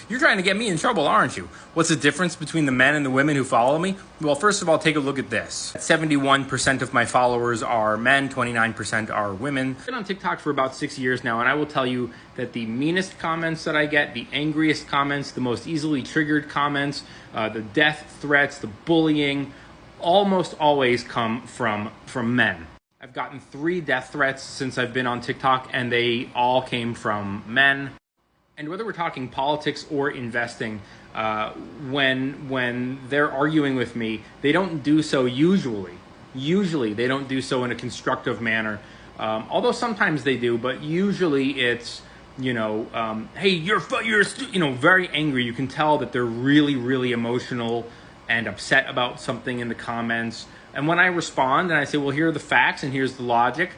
You're trying to get me in trouble, aren't you? What's the difference between the men and the women who follow me? Well, first of all, take a look at this. 71% of my followers are men, 29% are women. I've been on TikTok for about 6 years now, and I will tell you that the meanest comments that I get, the angriest comments, the most easily triggered comments, the death threats, the bullying, almost always come from men. I've gotten 3 death threats since I've been on TikTok, and they all came from men. And whether we're talking politics or investing, when they're arguing with me, they don't do so usually. Usually, they don't do so in a constructive manner. Although sometimes they do, but usually it's, hey, you're very angry. You can tell that they're really, really emotional and upset about something in the comments. And when I respond and I say, well, here are the facts and here's the logic,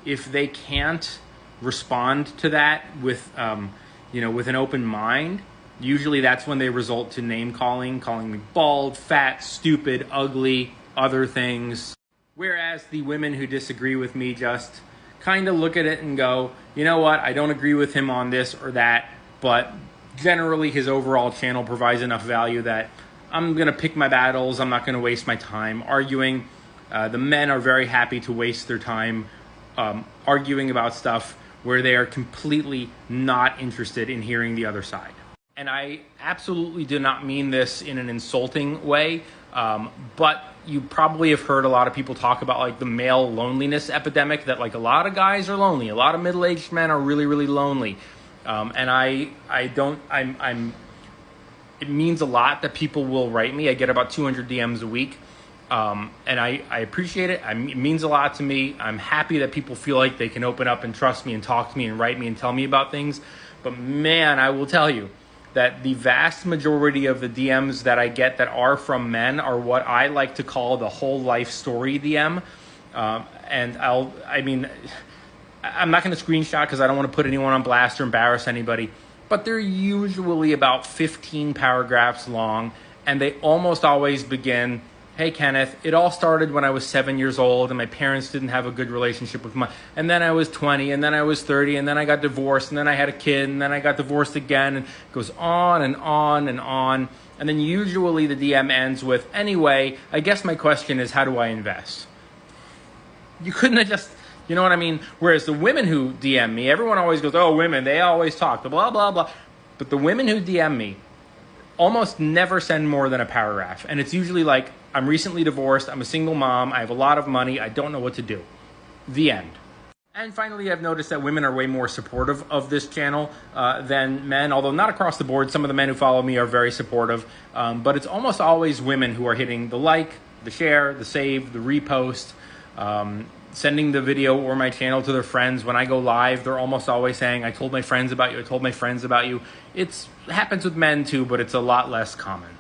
if they can't respond to that with an open mind, usually that's when they result to name calling me bald, fat, stupid, ugly, other things. Whereas the women who disagree with me just kind of look at it and go, you know what, I don't agree with him on this or that, but generally his overall channel provides enough value that I'm going to pick my battles. I'm not going to waste my time arguing. The men are very happy to waste their time arguing about stuff where they are completely not interested in hearing the other side. And I absolutely do not mean this in an insulting way, but you probably have heard a lot of people talk about like the male loneliness epidemic, that like a lot of guys are lonely, a lot of middle-aged men are really, really lonely. And it means a lot that people will write me. I get about 200 DMs a week. And I appreciate it. It means a lot to me. I'm happy that people feel like they can open up and trust me and talk to me and write me and tell me about things. But man, I will tell you that the vast majority of the DMs that I get that are from men are what I like to call the whole life story DM. And I'm not going to screenshot because I don't want to put anyone on blast or embarrass anybody. But they're usually about 15 paragraphs long, and they almost always begin, hey, Kenneth, it all started when I was 7 years old and my parents didn't have a good relationship with and then I was 20 and then I was 30 and then I got divorced and then I had a kid and then I got divorced again, and it goes on and on and on. And then usually the DM ends with, anyway, I guess my question is, how do I invest? You couldn't have just, you know what I mean? Whereas the women who DM me, everyone always goes, oh, women, they always talk, the blah, blah, blah. But the women who DM me almost never send more than a paragraph. And it's usually like, I'm recently divorced, I'm a single mom, I have a lot of money, I don't know what to do. The end. And finally, I've noticed that women are way more supportive of this channel than men, although not across the board. Some of the men who follow me are very supportive, but it's almost always women who are hitting the like, the share, the save, the repost, sending the video or my channel to their friends. When I go live, they're almost always saying, I told my friends about you, I told my friends about you. It happens with men too, but it's a lot less common.